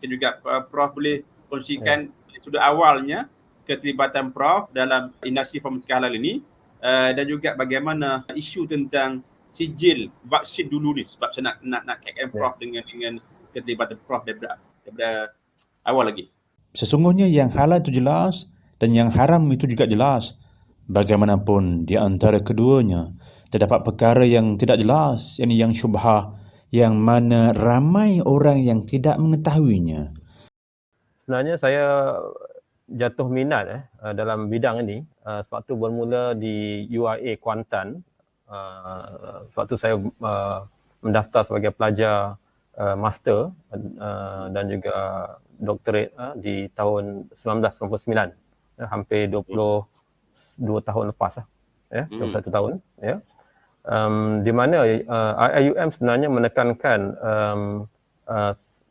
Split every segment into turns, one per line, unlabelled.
Mungkin juga Prof boleh kongsikan sudut awalnya keterlibatan Prof dalam industri farmasi halal ini, dan juga bagaimana isu tentang sijil vaksin dulu ni, sebab saya nak KM Prof dengan keterlibatan Prof daripada awal lagi.
Sesungguhnya yang halal itu jelas dan yang haram itu juga jelas. Bagaimanapun di antara keduanya terdapat perkara yang tidak jelas, yang syubhah, yang mana ramai orang yang tidak mengetahuinya.
Sebenarnya saya jatuh minat dalam bidang ini sebab tu bermula di UIA Kuantan. Sebab tu saya mendaftar sebagai pelajar master dan juga doktorate di tahun 1999, hampir 22 tahun lepas 21 tahun di mana IIUM sebenarnya menekankan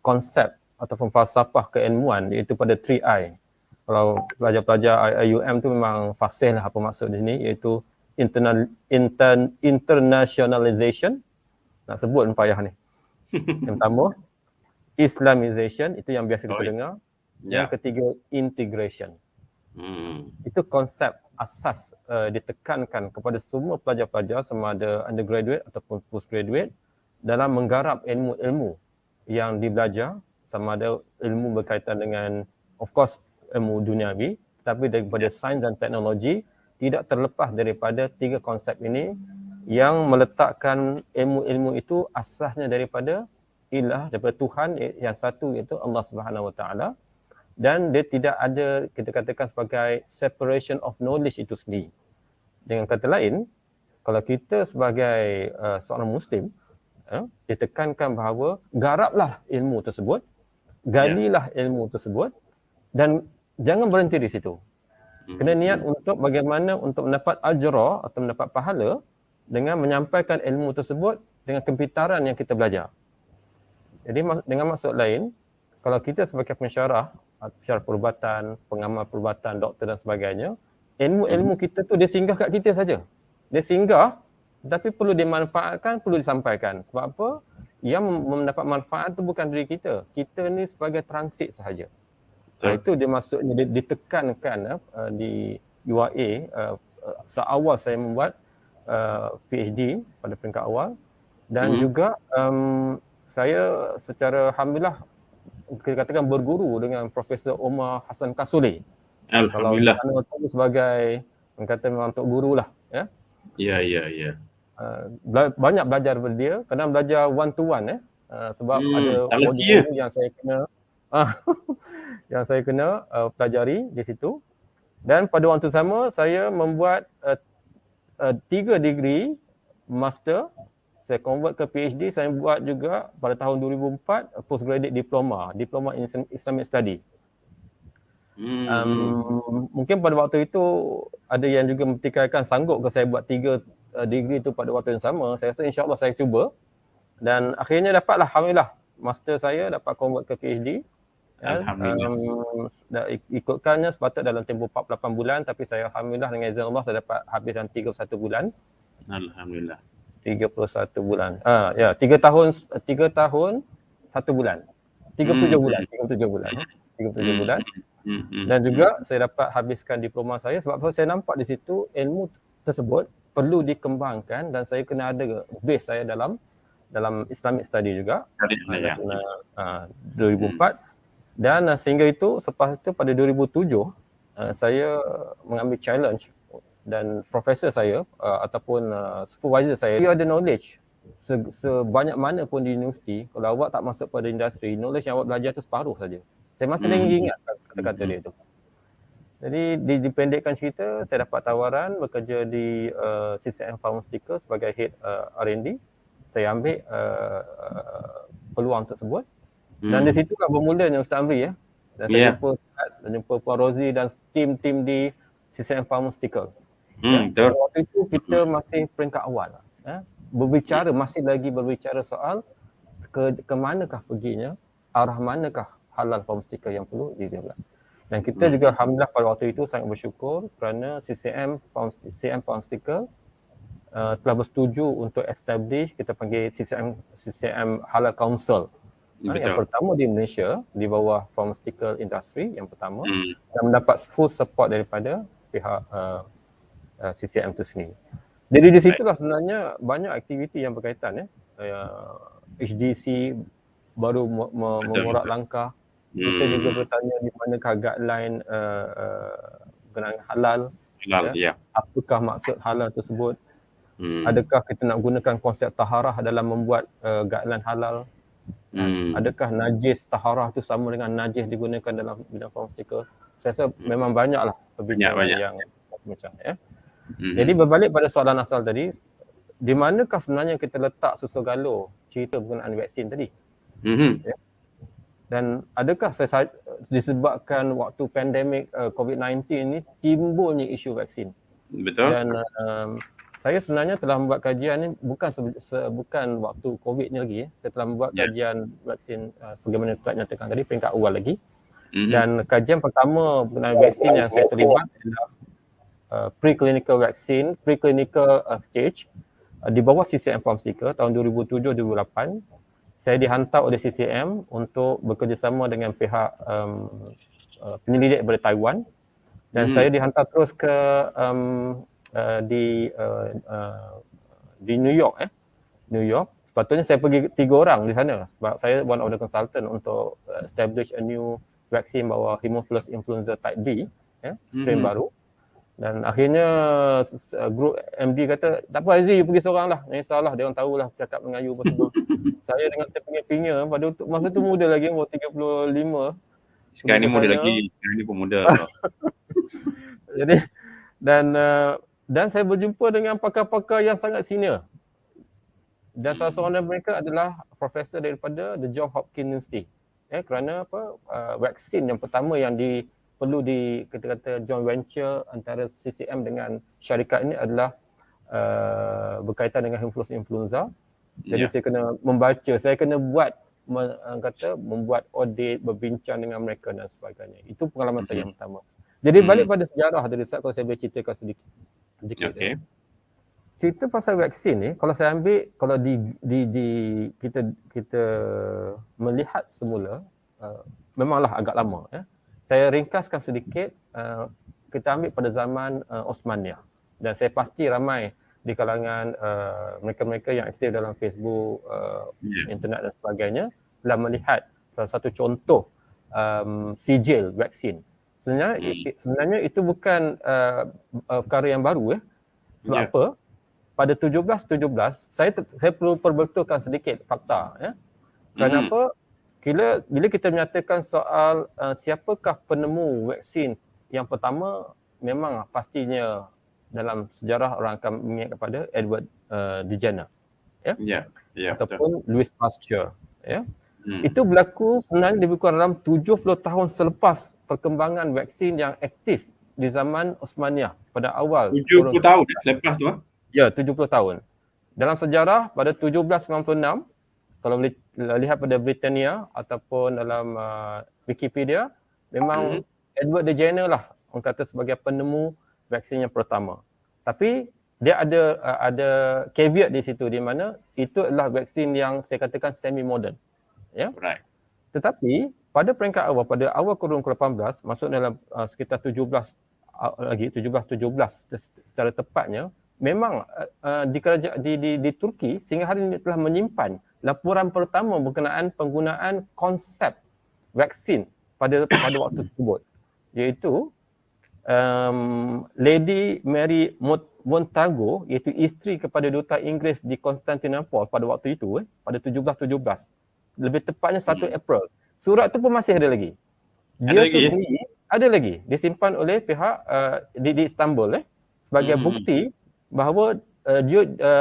konsep ataupun falsafah keilmuan, iaitu pada 3I. Kalau pelajar-pelajar IIUM tu memang fasih lah apa maksud di sini, iaitu internationalization, nak sebut pun payah ni. Yang pertama, Islamization, itu yang biasa kita dengar. Yang ketiga, integration. Itu konsep asas ditekankan kepada semua pelajar-pelajar, sama ada undergraduate ataupun postgraduate, dalam menggarap ilmu-ilmu yang dibelajar, sama ada ilmu berkaitan dengan, of course, ilmu duniawi, tapi daripada sains dan teknologi, tidak terlepas daripada tiga konsep ini yang meletakkan ilmu-ilmu itu asasnya daripada ilah, daripada Tuhan yang satu, iaitu Allah Subhanahu Wa Taala, dan dia tidak ada, kita katakan, sebagai separation of knowledge itu sendiri. Dengan kata lain, kalau kita sebagai seorang Muslim, ditekankan bahawa garaplah ilmu tersebut, galilah ilmu tersebut, dan jangan berhenti di situ. Kena niat untuk bagaimana untuk mendapat ajra atau mendapat pahala dengan menyampaikan ilmu tersebut dengan kepintaran yang kita belajar. Jadi dengan maksud lain, kalau kita sebagai pensyarah perubatan, pengamal perubatan, doktor dan sebagainya, ilmu-ilmu kita tu dia singgah kat kita saja. Dia singgah, tapi perlu dimanfaatkan, perlu disampaikan. Sebab apa? Yang mendapat manfaat tu bukan diri kita. Kita ni sebagai transit sahaja. Itu dia maksudnya ditekankan di UIA seawal saya membuat PhD pada peringkat awal, dan juga saya secara alhamdulillah kita katakan berguru dengan Profesor Omar Hassan Kasuli.
Alhamdulillah.
Kalau kita sebagai kata memang untuk guru lah, ya.
Ya.
Banyak belajar daripada dia, kena belajar one to one sebab ada modul yang saya kena yang saya kena pelajari di situ. Dan pada waktu sama saya membuat 3 degree master. Saya convert ke PhD, saya buat juga pada tahun 2004 postgraduate diploma in Islamic Study. Mungkin pada waktu itu ada yang juga mempertikaikan sanggup ke saya buat 3 degree itu pada waktu yang sama. Saya rasa insya-Allah saya cuba, dan akhirnya dapatlah, alhamdulillah, master saya dapat convert ke PhD. Ikutkannya sepatutnya dalam tempoh 48 bulan, tapi saya alhamdulillah dengan izin Allah saya dapat habis dalam 31 bulan.
Alhamdulillah.
31 bulan. 3 tahun 1 bulan. 37 bulan. 37 bulan. Dan juga saya dapat habiskan diploma saya sebab saya nampak di situ ilmu tersebut perlu dikembangkan, dan saya kena ada base saya dalam Islamic Study juga. 2004. Dan sehingga itu, selepas itu pada 2007 saya mengambil challenge, dan profesor saya ataupun supervisor saya, dia ada knowledge sebanyak mana pun di universiti. Kalau awak tak masuk pada industri, knowledge yang awak belajar tu separuh saja. Saya masih lagi ingat kata-kata dia tu. Jadi dipendekkan cerita, saya dapat tawaran bekerja di CCM Pharmaceutical sebagai head R&D. Saya ambil peluang tersebut. Dan di situlah bermulanya Ustaz Amri, ya. Dan saya jumpa Puan Rozi dan tim-tim di CCM Pharmaceutical. Waktu itu kita masih peringkat awal. Masih lagi berbicara soal ke manakah perginya, arah manakah halal pharmaceutical yang perlu didevelop. Dan kita juga alhamdulillah pada waktu itu sangat bersyukur kerana CCM Pharmaceutical telah bersetuju untuk establish, kita panggil CCM Halal Council, Yang pertama di Malaysia, di bawah pharmaceutical industry yang pertama, dan mendapat full support daripada pihak CCM itu sendiri. Jadi di situlah sebenarnya banyak aktiviti yang berkaitan HDC baru mengorak langkah. Kita juga bertanya di manakah guideline berkenaan halal. Apakah maksud halal tersebut? Adakah kita nak gunakan konsep taharah dalam membuat guideline halal? Adakah najis taharah tu sama dengan najis digunakan dalam bidang pharmaceutical? Saya rasa memang banyaklah perbincangan yang macam Jadi berbalik pada soalan asal tadi, di manakah sebenarnya kita letak susu galur cerita berkenaan vaksin tadi? Dan adakah disebabkan waktu pandemik COVID-19 ni timbulnya isu vaksin?
Betul.
Dan saya sebenarnya telah membuat kajian ni bukan waktu COVID ni lagi. Saya telah membuat kajian vaksin bagaimana Tuan nyatakan tadi, peringkat awal lagi. Dan kajian pertama berkenaan vaksin yang saya terlibat adalah preclinical vaccine, preclinical stage di bawah CCM Pharmaceutical tahun 2007-2008. Saya dihantar oleh CCM untuk bekerjasama dengan pihak penyelidik dari Taiwan, dan saya dihantar terus ke di New York. New York. Sepatutnya saya pergi 3 orang di sana sebab saya one of the consultant untuk establish a new vaccine bawah Haemophilus influenza type B, strain baru. Dan akhirnya grup MD kata, tak apa Aziz, you pergi seorang lah. Tak kisahlah, dia orang tahulah cakap dengan you apa semua. Saya dengan terpinga-pinga, pada masa tu muda lagi, umur 35.
Sekarang ni muda lagi, sekarang ni pun muda.
Jadi, dan saya berjumpa dengan pakar-pakar yang sangat senior. Dan salah seorang dari mereka adalah profesor daripada the Johns Hopkins University. Kerana vaksin yang pertama yang perlu kita kata joint venture antara CCM dengan syarikat ini adalah berkaitan dengan Haemophilus influenza. Jadi saya kena membaca, saya kena membuat audit, berbincang dengan mereka dan sebagainya. Itu pengalaman saya yang pertama. Jadi balik pada sejarah tadi Ustaz, kalau saya boleh ceritakan sedikit. Cerita pasal vaksin ni, kalau saya ambil, kalau kita melihat semula, memanglah agak lama. Saya ringkaskan sedikit, kita ambil pada zaman Osmaniyah. Dan saya pasti ramai di kalangan mereka-mereka yang aktif dalam Facebook, internet dan sebagainya telah melihat salah satu contoh sijil vaksin. Sebenarnya itu bukan perkara yang baru. Sebab apa? Pada 1717, saya perlu perbetulkan sedikit fakta. Kenapa? Bila kita menyatakan soal siapakah penemu vaksin yang pertama, memang pastinya dalam sejarah orang akan mengingat kepada Edward Jenner, ataupun Louis Pasteur. Itu berlaku sebenarnya lebih kurang dalam 70 tahun selepas perkembangan vaksin yang aktif di zaman Osmaniyah pada awal.
70 tahun lepas tu?
Ya, 70 tahun. Dalam sejarah pada 1796, kalau boleh lihat pada Britannia ataupun dalam Wikipedia, memang Edward Jenner lah orang kata sebagai penemu vaksin yang pertama. Tapi dia ada caveat di situ, di mana itu adalah vaksin yang saya katakan semi modern. Tetapi pada peringkat awal, pada awal kurun ke-18, masuk dalam sekitar 17 secara tepatnya, memang di Turki sehingga hari ini telah menyimpan laporan pertama berkenaan penggunaan konsep vaksin pada waktu tersebut, iaitu Lady Mary Montagu, iaitu isteri kepada Duta Inggeris di Konstantinopel pada waktu itu, pada 1717, lebih tepatnya 1 April. Surat itu pun masih ada lagi. Ada lagi disimpan oleh pihak di Istanbul sebagai bukti bahawa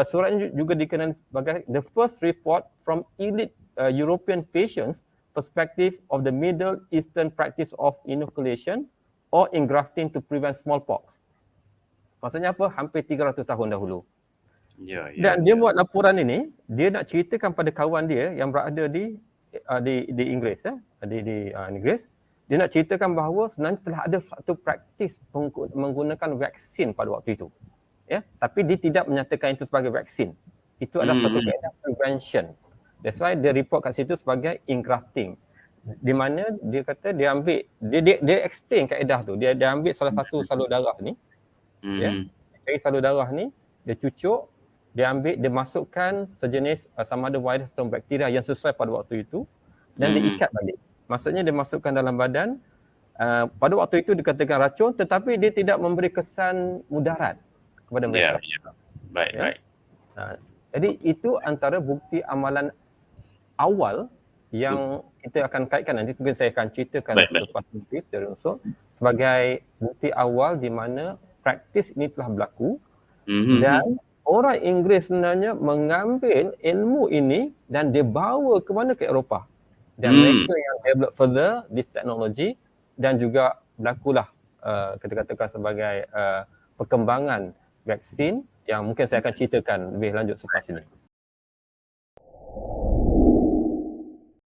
suratnya juga dikenal sebagai the first report from elite European patients perspective of the Middle Eastern practice of inoculation or engrafting to prevent smallpox. Maksudnya apa? Hampir 300 tahun dahulu. Dan dia buat laporan ini, dia nak ceritakan pada kawan dia yang berada di Inggeris, di Inggeris. Dia nak ceritakan bahawa sebenarnya telah ada satu praktis menggunakan vaksin pada waktu itu. Tapi dia tidak menyatakan itu sebagai vaksin. Itu adalah satu kaedah prevention. That's why dia report kat situ sebagai engrafting. Di mana dia kata dia ambil, dia explain kaedah tu. Dia ambil salah satu salur darah ni, ya. Dari salur darah ni, dia cucuk, dia ambil, dia masukkan sejenis sama ada virus atau bakteria yang sesuai pada waktu itu dan diikat balik. Maksudnya dia masukkan dalam badan, pada waktu itu dikatakan racun tetapi dia tidak memberi kesan mudarat kepada mereka.
Baik.
Jadi itu antara bukti amalan awal yang kita akan kaitkan, nanti mungkin saya akan ceritakan selepas ini secara unsur sebagai bukti awal di mana praktis ini telah berlaku dan orang Inggeris sebenarnya mengambil ilmu ini dan dia bawa ke mana, ke Eropah, dan mereka yang develop further this technology dan juga berlakulah kita katakan sebagai perkembangan vaksin yang mungkin saya akan ceritakan lebih lanjut selepas ini.